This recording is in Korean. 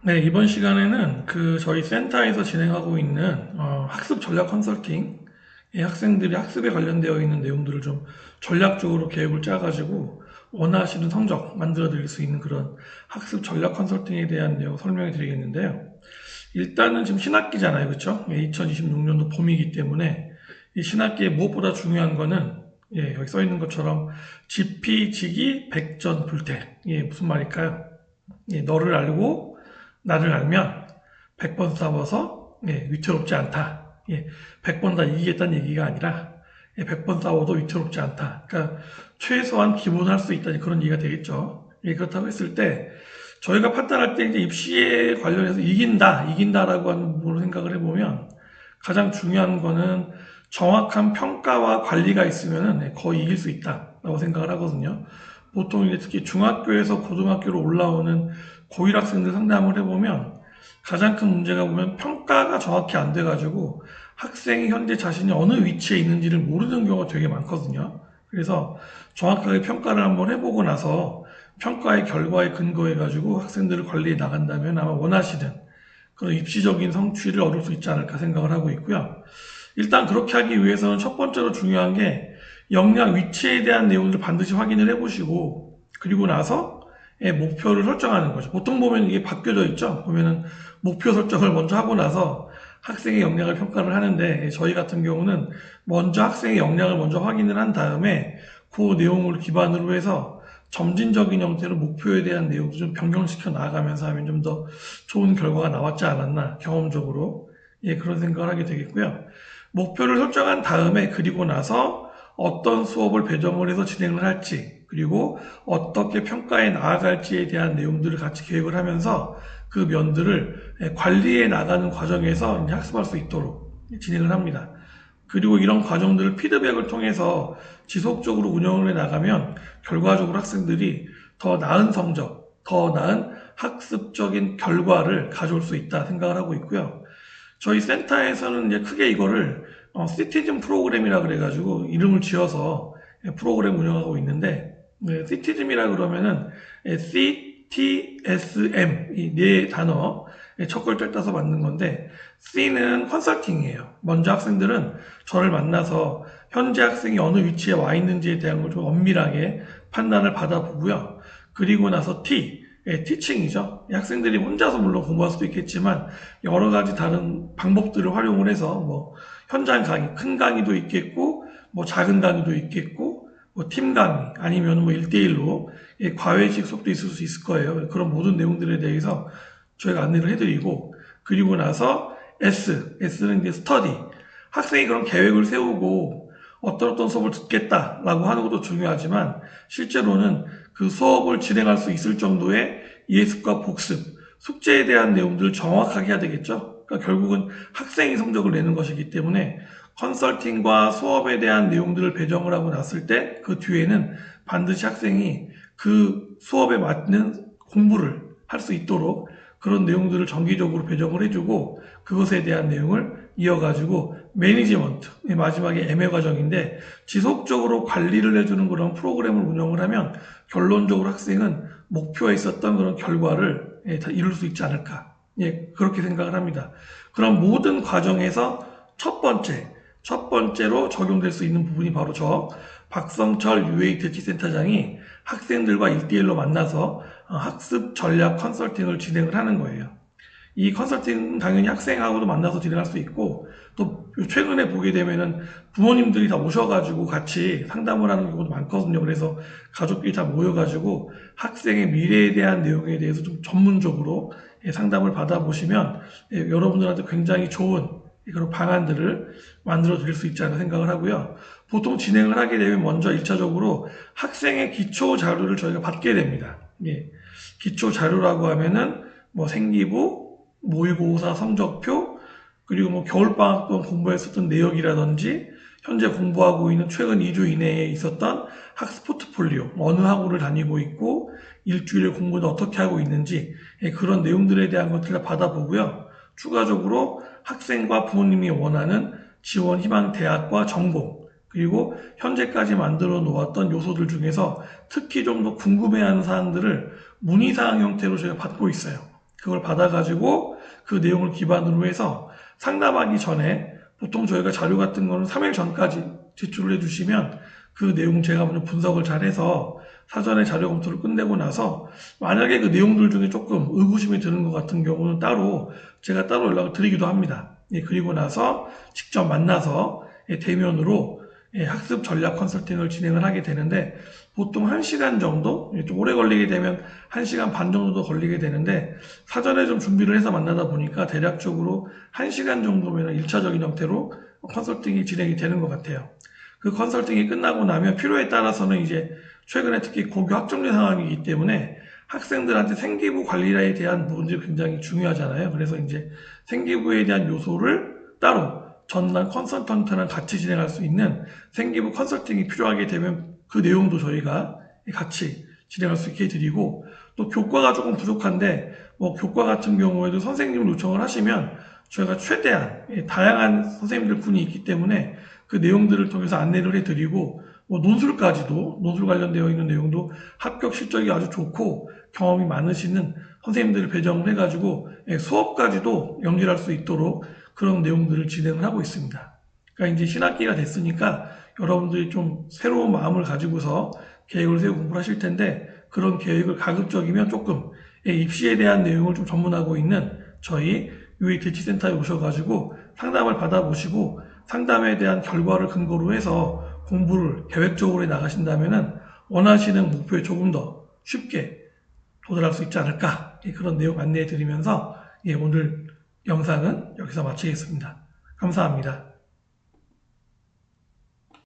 네, 이번 시간에는 저희 센터에서 진행하고 있는 학습 전략 컨설팅, 학생들이 학습에 관련되어 있는 내용들을 좀 전략적으로 계획을 짜가지고 원하시는 성적 만들어 드릴 수 있는 그런 학습 전략 컨설팅에 대한 내용 설명해 드리겠는데요. 일단은 지금 신학기잖아요. 그렇죠? 2026년도 봄이기 때문에 이 신학기에 무엇보다 중요한 거는 여기 써 있는 것처럼 지피지기 백전불태. 무슨 말일까요? 너를 알고 나를 알면 100번 싸워서 위태롭지 않다. 100번 다 이기겠다는 얘기가 아니라 100번 싸워도 위태롭지 않다. 그러니까 최소한 기본할 수 있다는 그런 얘기가 되겠죠. 그렇다고 했을 때 저희가 판단할 때 이제 입시에 관련해서 이긴다라고 하는 부분을 생각을 해보면 가장 중요한 거는 정확한 평가와 관리가 있으면 거의 이길 수 있다라고 생각을 하거든요. 보통 이제 특히 중학교에서 고등학교로 올라오는 고1 학생들 상담을 해보면 가장 큰 문제가 보면 평가가 정확히 안 돼가지고 학생이 현재 자신이 어느 위치에 있는지를 모르는 경우가 되게 많거든요. 그래서 정확하게 평가를 한번 해보고 나서 평가의 결과에 근거해가지고 학생들을 관리해 나간다면 아마 원하시는 그런 입시적인 성취를 얻을 수 있지 않을까 생각을 하고 있고요. 일단 그렇게 하기 위해서는 첫 번째로 중요한 게 역량 위치에 대한 내용을 반드시 확인을 해보시고 그리고 나서 목표를 설정하는 거죠. 보통 보면 이게 바뀌어져 있죠. 보면은 목표 설정을 먼저 하고 나서 학생의 역량을 평가를 하는데 저희 같은 경우는 먼저 학생의 역량을 먼저 확인을 한 다음에 그 내용을 기반으로 해서 점진적인 형태로 목표에 대한 내용도 좀 변경시켜 나아가면서 하면 좀 더 좋은 결과가 나왔지 않았나 경험적으로 그런 생각을 하게 되겠고요. 목표를 설정한 다음에 그리고 나서 어떤 수업을 배정을 해서 진행을 할지 그리고 어떻게 평가에 나아갈지에 대한 내용들을 같이 계획을 하면서 그 면들을 관리해 나가는 과정에서 이제 학습할 수 있도록 진행을 합니다. 그리고 이런 과정들을 피드백을 통해서 지속적으로 운영을 해 나가면 결과적으로 학생들이 더 나은 성적, 더 나은 학습적인 결과를 가져올 수 있다 생각을 하고 있고요. 저희 센터에서는 이제 크게 이거를 시티즌 프로그램이라 그래가지고 이름을 지어서 프로그램 운영하고 있는데 시티즘이라 그러면은 CTSM 이 네 단어 첫 글자를 따서 만든 건데 C는 컨설팅이에요. 먼저 학생들은 저를 만나서 현재 학생이 어느 위치에 와 있는지에 대한 걸 좀 엄밀하게 판단을 받아보고요. 그리고 나서 티칭이죠. 학생들이 혼자서 물론 공부할 수도 있겠지만 여러 가지 다른 방법들을 활용을 해서 뭐 현장 강의, 큰 강의도 있겠고 뭐 작은 강의도 있겠고 뭐 팀 강의 아니면 뭐 1대1로 과외식 수업도 있을 수 있을 거예요. 그런 모든 내용들에 대해서 저희가 안내를 해드리고 그리고 나서 S는 이제 스터디. 학생이 그런 계획을 세우고 어떤 수업을 듣겠다라고 하는 것도 중요하지만 실제로는 그 수업을 진행할 수 있을 정도의 예습과 복습, 숙제에 대한 내용들을 정확하게 해야 되겠죠. 그러니까 결국은 학생이 성적을 내는 것이기 때문에 컨설팅과 수업에 대한 내용들을 배정을 하고 났을 때 그 뒤에는 반드시 학생이 그 수업에 맞는 공부를 할 수 있도록 그런 내용들을 정기적으로 배정을 해주고 그것에 대한 내용을 이어가지고 매니지먼트 마지막에 MA 과정인데 지속적으로 관리를 해주는 그런 프로그램을 운영을 하면 결론적으로 학생은 목표에 있었던 그런 결과를 다 이룰 수 있지 않을까 그렇게 생각을 합니다. 그럼 모든 과정에서 첫 번째로 적용될 수 있는 부분이 바로 저 박성철 UA 대치센터장이 학생들과 1대1로 만나서 학습 전략 컨설팅을 진행을 하는 거예요. 이 컨설팅 당연히 학생하고도 만나서 진행할 수 있고 또 최근에 보게 되면은 부모님들이 다 오셔가지고 같이 상담을 하는 경우도 많거든요. 그래서 가족끼리 다 모여가지고 학생의 미래에 대한 내용에 대해서 좀 전문적으로 상담을 받아보시면 여러분들한테 굉장히 좋은 그런 방안들을 만들어 드릴 수 있지 않나 생각을 하고요. 보통 진행을 하게 되면 먼저 1차적으로 학생의 기초 자료를 저희가 받게 됩니다. 기초 자료라고 하면은 뭐 생기부, 모의고사 성적표, 그리고 뭐 겨울방학 동안 공부했었던 내역이라든지 현재 공부하고 있는 최근 2주 이내에 있었던 학습 포트폴리오, 어느 학원을 다니고 있고 일주일에 공부는 어떻게 하고 있는지 그런 내용들에 대한 것들을 받아보고요. 추가적으로 학생과 부모님이 원하는 지원 희망 대학과 전공 그리고 현재까지 만들어 놓았던 요소들 중에서 특히 좀 더 궁금해하는 사항들을 문의사항 형태로 저희가 받고 있어요. 그걸 받아가지고 그 내용을 기반으로 해서 상담하기 전에 보통 저희가 자료 같은 거는 3일 전까지 제출을 해주시면 그 내용 제가 먼저 분석을 잘 해서 사전에 자료 검토를 끝내고 나서 만약에 그 내용들 중에 조금 의구심이 드는 것 같은 경우는 제가 따로 연락을 드리기도 합니다. 그리고 나서 직접 만나서 대면으로 학습 전략 컨설팅을 진행을 하게 되는데 보통 1시간 정도, 좀 오래 걸리게 되면 1시간 반 정도도 걸리게 되는데 사전에 좀 준비를 해서 만나다 보니까 대략적으로 1시간 정도면 1차적인 형태로 컨설팅이 진행이 되는 것 같아요. 그 컨설팅이 끝나고 나면 필요에 따라서는 이제 최근에 특히 고교 학점제 상황이기 때문에 학생들한테 생기부 관리에 대한 부분들이 굉장히 중요하잖아요. 그래서 이제 생기부에 대한 요소를 따로 전담 컨설턴트랑 같이 진행할 수 있는 생기부 컨설팅이 필요하게 되면 그 내용도 저희가 같이 진행할 수 있게 해드리고 또 교과가 조금 부족한데 뭐 교과 같은 경우에도 선생님을 요청을 하시면 저희가 최대한 다양한 선생님들 분이 있기 때문에 그 내용들을 통해서 안내를 해드리고 뭐 논술 관련되어 있는 내용도 합격 실적이 아주 좋고 경험이 많으시는 선생님들을 배정을 해가지고 수업까지도 연결할 수 있도록 그런 내용들을 진행을 하고 있습니다. 그러니까 이제 신학기가 됐으니까 여러분들이 좀 새로운 마음을 가지고서 계획을 세우고 공부를 하실 텐데 그런 계획을 가급적이면 조금 입시에 대한 내용을 좀 전문하고 있는 저희 UA대치센터에 오셔가지고 상담을 받아보시고 상담에 대한 결과를 근거로 해서 공부를 계획적으로 해 나가신다면은 원하시는 목표에 조금 더 쉽게 도달할 수 있지 않을까 그런 내용 안내해 드리면서 오늘 영상은 여기서 마치겠습니다. 감사합니다.